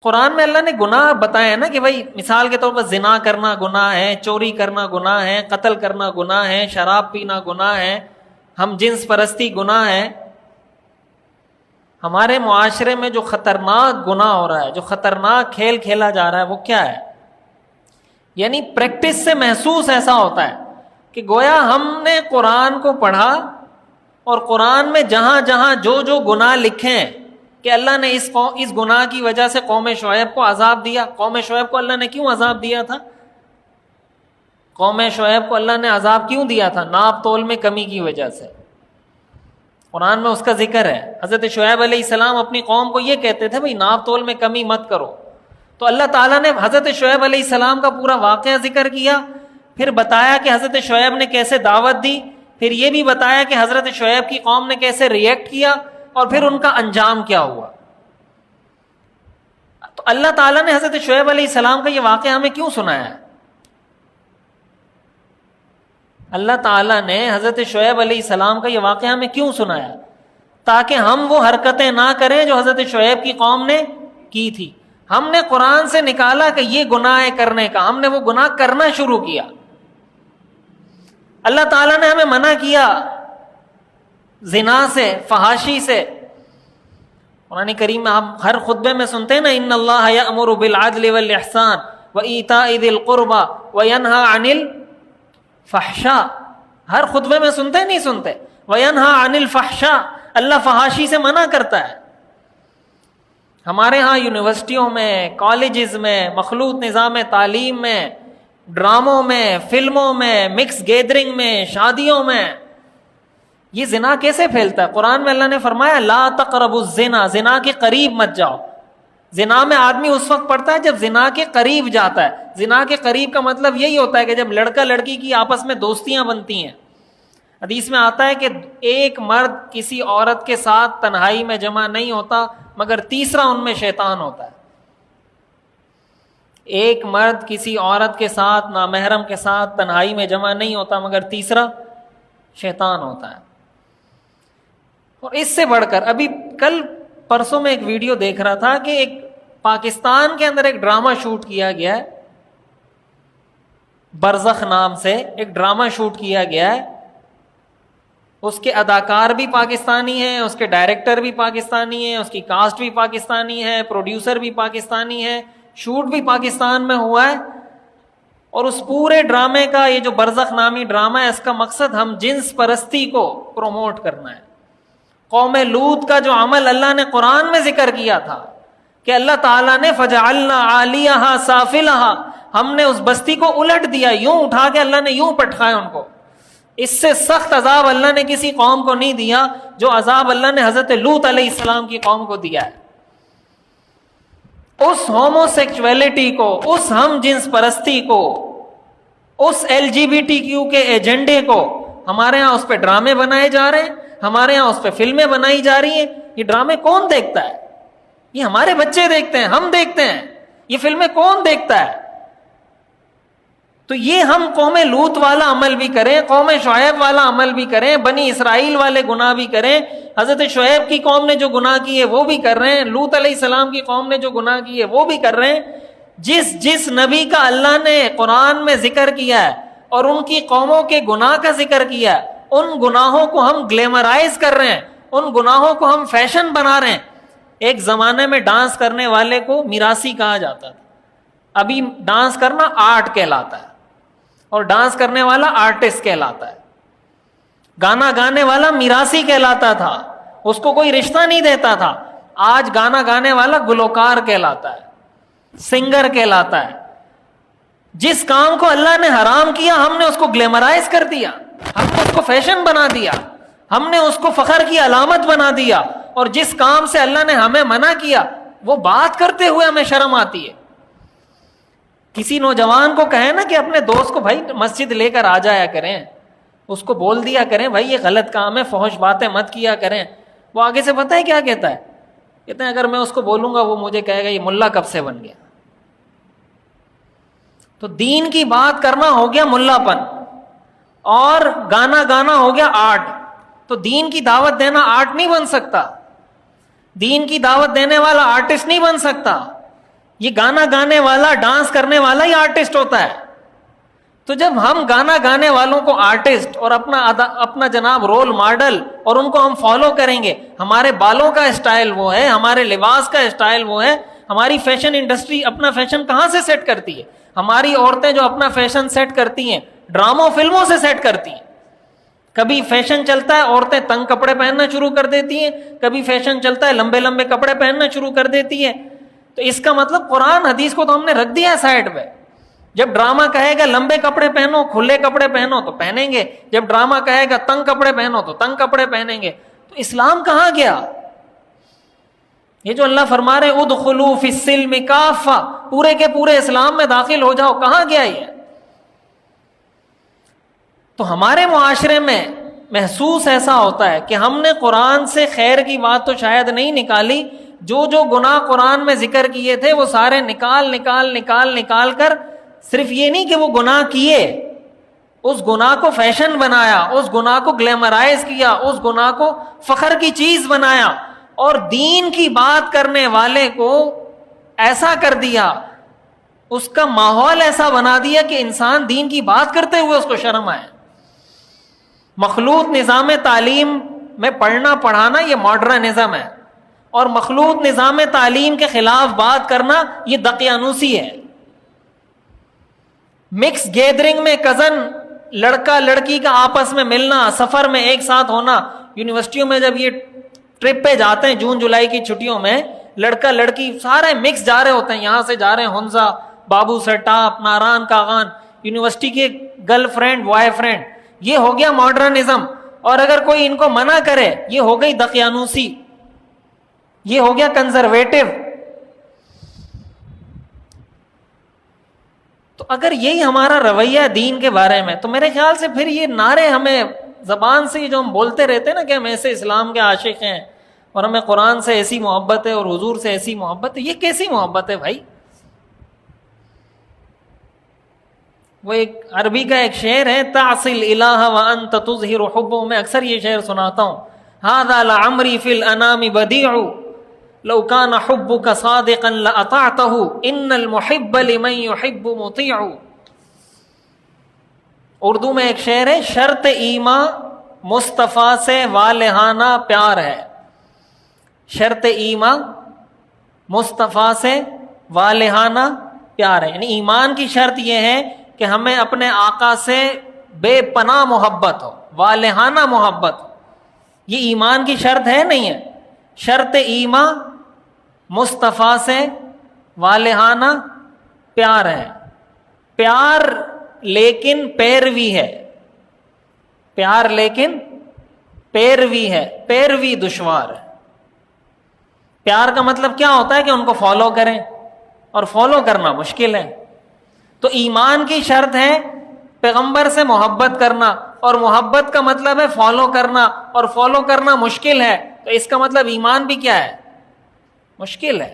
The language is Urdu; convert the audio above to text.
قرآن میں اللہ نے گناہ بتایا ہے نا کہ بھائی مثال کے طور پر زنا کرنا گناہ ہے، چوری کرنا گناہ ہے، قتل کرنا گناہ ہے، شراب پینا گناہ ہے، ہم جنس پرستی گناہ ہے. ہمارے معاشرے میں جو خطرناک گناہ ہو رہا ہے، جو خطرناک کھیل کھیلا جا رہا ہے، وہ کیا ہے؟ یعنی پریکٹس سے محسوس ایسا ہوتا ہے کہ گویا ہم نے قرآن کو پڑھا اور قرآن میں جہاں جہاں جو جو گناہ لکھے ہیں کہ اللہ نے اس گناہ کی وجہ سے قوم شعیب کو عذاب دیا. قوم شعیب کو اللہ نے کیوں عذاب دیا تھا؟ قوم شعیب کو اللہ نے عذاب کیوں دیا تھا؟ ناپ تول میں کمی کی وجہ سے. قرآن میں اس کا ذکر ہے. حضرت شعیب علیہ السلام اپنی قوم کو یہ کہتے تھے بھئی ناپ تول میں کمی مت کرو. تو اللہ تعالیٰ نے حضرت شعیب علیہ السلام کا پورا واقعہ ذکر کیا، پھر بتایا کہ حضرت شعیب نے کیسے دعوت دی، پھر یہ بھی بتایا کہ حضرت شعیب کی قوم نے کیسے ریئیکٹ کیا اور پھر ان کا انجام کیا ہوا. تو اللہ تعالیٰ نے حضرت شعیب علیہ السلام کا یہ واقعہ ہمیں کیوں سنایا ہے؟ اللہ تعالیٰ نے حضرت شعیب علیہ السلام کا یہ واقعہ ہمیں کیوں سنایا؟ تاکہ ہم وہ حرکتیں نہ کریں جو حضرت شعیب کی قوم نے کی تھی. ہم نے قرآن سے نکالا کہ یہ گناہ ہے کرنے کا، ہم نے وہ گناہ کرنا شروع کیا. اللہ تعالیٰ نے ہمیں منع کیا زنا سے، فحاشی سے. قرآن کریم میں آپ ہر خطبے میں سنتے ہیں نا، ان اللہ یأمر بالعدل والاحسان وایتاء ذی القربى وینہی عن الفحشاء. ہر خطبے میں سنتے نہیں سنتے؟ وینہی عن الفحشاء، اللہ فحاشی سے منع کرتا ہے. ہمارے ہاں یونیورسٹیوں میں، کالجز میں، مخلوط نظام تعلیم میں، ڈراموں میں، فلموں میں، مکس گیدرنگ میں، شادیوں میں یہ زنا کیسے پھیلتا ہے؟ قرآن میں اللہ نے فرمایا لا تقربوا الزنا، زنا کے قریب مت جاؤ. زنا میں آدمی اس وقت پڑتا ہے جب زنا کے قریب جاتا ہے. زنا کے قریب کا مطلب یہی ہوتا ہے کہ جب لڑکا لڑکی کی آپس میں دوستیاں بنتی ہیں. حدیث میں آتا ہے کہ ایک مرد کسی عورت کے ساتھ تنہائی میں جمع نہیں ہوتا مگر تیسرا ان میں شیطان ہوتا ہے. ایک مرد کسی عورت کے ساتھ، نامحرم کے ساتھ تنہائی میں جمع نہیں ہوتا مگر تیسرا شیطان ہوتا ہے. اور اس سے بڑھ کر ابھی کل پرسوں میں ایک ویڈیو دیکھ رہا تھا کہ ایک پاکستان کے اندر ایک ڈرامہ شوٹ کیا گیا ہے، برزخ نام سے ایک ڈرامہ شوٹ کیا گیا ہے. اس کے اداکار بھی پاکستانی ہیں، اس کے ڈائریکٹر بھی پاکستانی ہیں، اس کی کاسٹ بھی پاکستانی ہے، پروڈیوسر بھی پاکستانی ہے، شوٹ بھی پاکستان میں ہوا ہے. اور اس پورے ڈرامے کا، یہ جو برزخ نامی ڈرامہ ہے، اس کا مقصد ہم جنس پرستی کو پروموٹ کرنا ہے. قوم لوط کا جو عمل اللہ نے قرآن میں ذکر کیا تھا کہ اللہ تعالیٰ نے فجعلنا عالیہا سافلہا، ہم نے اس بستی کو الٹ دیا، یوں اٹھا کے اللہ نے یوں پٹکایا ان کو. اس سے سخت عذاب اللہ نے کسی قوم کو نہیں دیا جو عذاب اللہ نے حضرت لوط علیہ السلام کی قوم کو دیا ہے. اس ہومو سیکچویلٹی کو، اس ہم جنس پرستی کو، اس LGBTQ کے ایجنڈے کو، ہمارے ہاں اس پہ ڈرامے بنائے جا رہے ہیں، ہمارے ہاں اس پہ فلمیں بنائی جا رہی ہیں. یہ ڈرامے کون دیکھتا ہے؟ یہ ہمارے بچے دیکھتے ہیں، ہم دیکھتے ہیں. یہ فلمیں کون دیکھتا ہے؟ تو یہ ہم قوم لوط والا عمل بھی کریں، قوم شعیب والا عمل بھی کریں، بنی اسرائیل والے گناہ بھی کریں. حضرت شعیب کی قوم نے جو گناہ کیے وہ بھی کر رہے ہیں، لوط علیہ السلام کی قوم نے جو گناہ کیے وہ بھی کر رہے ہیں. جس نبی کا اللہ نے قرآن میں ذکر کیا ہے اور ان کی قوموں کے گناہ کا ذکر کیا ہے، ان گناہوں کو ہم گلیمرائز کر رہے ہیں، ان گناہوں کو ہم فیشن بنا رہے ہیں. ایک زمانے میں ڈانس کرنے والے کو میراثی کہا جاتا تھا، ابھی ڈانس کرنا آرٹ کہلاتا ہے اور ڈانس کرنے والا آرٹسٹ کہلاتا ہے. گانا گانے والا میراثی کہلاتا تھا، اس کو کوئی رشتہ نہیں دیتا تھا. آج گانا گانے والا گلوکار کہلاتا ہے، سنگر کہلاتا ہے. جس کام کو اللہ نے حرام کیا ہم نے اس کو گلیمرائز کر دیا، ہم نے اس کو فیشن بنا دیا، ہم نے اس کو فخر کی علامت بنا دیا. اور جس کام سے اللہ نے ہمیں منع کیا وہ بات کرتے ہوئے ہمیں شرم آتی ہے. کسی نوجوان کو کہیں نا کہ اپنے دوست کو بھائی مسجد لے کر آ جایا کریں، اس کو بول دیا کریں بھائی یہ غلط کام ہے، فحش باتیں مت کیا کریں. وہ آگے سے پتہ ہے کیا کہتا ہے؟ کہتے ہیں اگر میں اس کو بولوں گا وہ مجھے کہے گا یہ ملا کب سے بن گیا. تو دین کی بات کرنا ہو گیا ملا پن اور گانا گانا ہو گیا آرٹ. تو دین کی دعوت دینا آرٹ نہیں بن سکتا، دین کی دعوت دینے والا آرٹسٹ نہیں بن سکتا. یہ گانا گانے والا، ڈانس کرنے والا ہی آرٹسٹ ہوتا ہے. تو جب ہم گانا گانے والوں کو آرٹسٹ اور اپنا جناب رول ماڈل اور ان کو ہم فالو کریں گے، ہمارے بالوں کا اسٹائل وہ ہے، ہمارے لباس کا اسٹائل وہ ہے. ہماری فیشن انڈسٹری اپنا فیشن کہاں سے سیٹ کرتی ہے؟ ہماری عورتیں جو اپنا فیشن سیٹ کرتی ہیں ڈراموں فلموں سے سیٹ کرتی ہیں. کبھی فیشن چلتا ہے عورتیں تنگ کپڑے پہننا شروع کر دیتی ہیں، کبھی فیشن چلتا ہے لمبے لمبے کپڑے پہننا شروع کر دیتی ہیں. تو اس کا مطلب قرآن حدیث کو تو ہم نے رکھ دیا ہے سائڈ پہ. جب ڈرامہ کہے گا لمبے کپڑے پہنو، کھلے کپڑے پہنو تو پہنیں گے، جب ڈرامہ کہے گا تنگ کپڑے پہنو تو تنگ کپڑے پہنیں گے. تو اسلام کہاں گیا؟ یہ جو اللہ فرما رہے ادخلوا فی السلم کافہ، پورے کے پورے اسلام میں داخل ہو جاؤ، کہاں گیا یہ؟ تو ہمارے معاشرے میں محسوس ایسا ہوتا ہے کہ ہم نے قرآن سے خیر کی بات تو شاید نہیں نکالی، جو گناہ قرآن میں ذکر کیے تھے وہ سارے نکال کر صرف یہ نہیں کہ وہ گناہ کیے، اس گناہ کو فیشن بنایا، اس گناہ کو گلیمرائز کیا، اس گناہ کو فخر کی چیز بنایا، اور دین کی بات کرنے والے کو ایسا کر دیا، اس کا ماحول ایسا بنا دیا کہ انسان دین کی بات کرتے ہوئے اس کو شرم آئے. مخلوط نظام تعلیم میں پڑھنا پڑھانا یہ ماڈرنزم ہے، اور مخلوط نظام تعلیم کے خلاف بات کرنا یہ دقیانوسی ہے. مکس گیدرنگ میں کزن لڑکا لڑکی کا آپس میں ملنا، سفر میں ایک ساتھ ہونا. یونیورسٹیوں میں جب یہ ٹرپ پہ جاتے ہیں جون جولائی کی چھٹیوں میں، لڑکا لڑکی سارے مکس جا رہے ہوتے ہیں، یہاں سے جا رہے ہیں ہنزا، بابو سٹاپ، ناران کاغان، یونیورسٹی کے گرل فرینڈ بوائے فرینڈ. یہ ہو گیا ماڈرنزم. اور اگر کوئی ان کو منع کرے یہ ہو گئی دقیانوسی، یہ ہو گیا کنزرویٹو. تو اگر یہی ہمارا رویہ دین کے بارے میں، تو میرے خیال سے پھر یہ نعرے ہمیں زبان سے جو ہم بولتے رہتے ہیں نا کہ ہم ایسے اسلام کے عاشق ہیں اور ہمیں قرآن سے ایسی محبت ہے اور حضور سے ایسی محبت ہے، یہ کیسی محبت ہے بھائی؟ وہ ایک عربی کا ایک شعر ہے، تعصی الالہ وانت تظہر حبہ، میں اکثر یہ شعر سناتا ہوں، ھذا لعمری فی الانام بدیع لو کان حبک صادقا لاطعتہ ان المحب لمن یحب مطیع. اردو میں ایک شعر ہے، شرط ایمان مصطفیٰ سے والہانہ پیار ہے. شرط ایمان مصطفیٰ سے والہانہ پیار ہے، یعنی ایمان کی شرط یہ ہے کہ ہمیں اپنے آقا سے بے پناہ محبت ہو، والہانہ محبت ہو. یہ ایمان کی شرط ہے نہیں ہے؟ شرط ایمان مصطفیٰ سے والہانہ پیار ہے. پیار لیکن پیروی ہے، پیار لیکن پیروی ہے، پیروی دشوار ہے. پیار کا مطلب کیا ہوتا ہے کہ ان کو فالو کریں، اور فالو کرنا مشکل ہے. تو ایمان کی شرط ہے پیغمبر سے محبت کرنا، اور محبت کا مطلب ہے فالو کرنا، اور فالو کرنا مشکل ہے. تو اس کا مطلب ایمان بھی کیا ہے؟ مشکل ہے.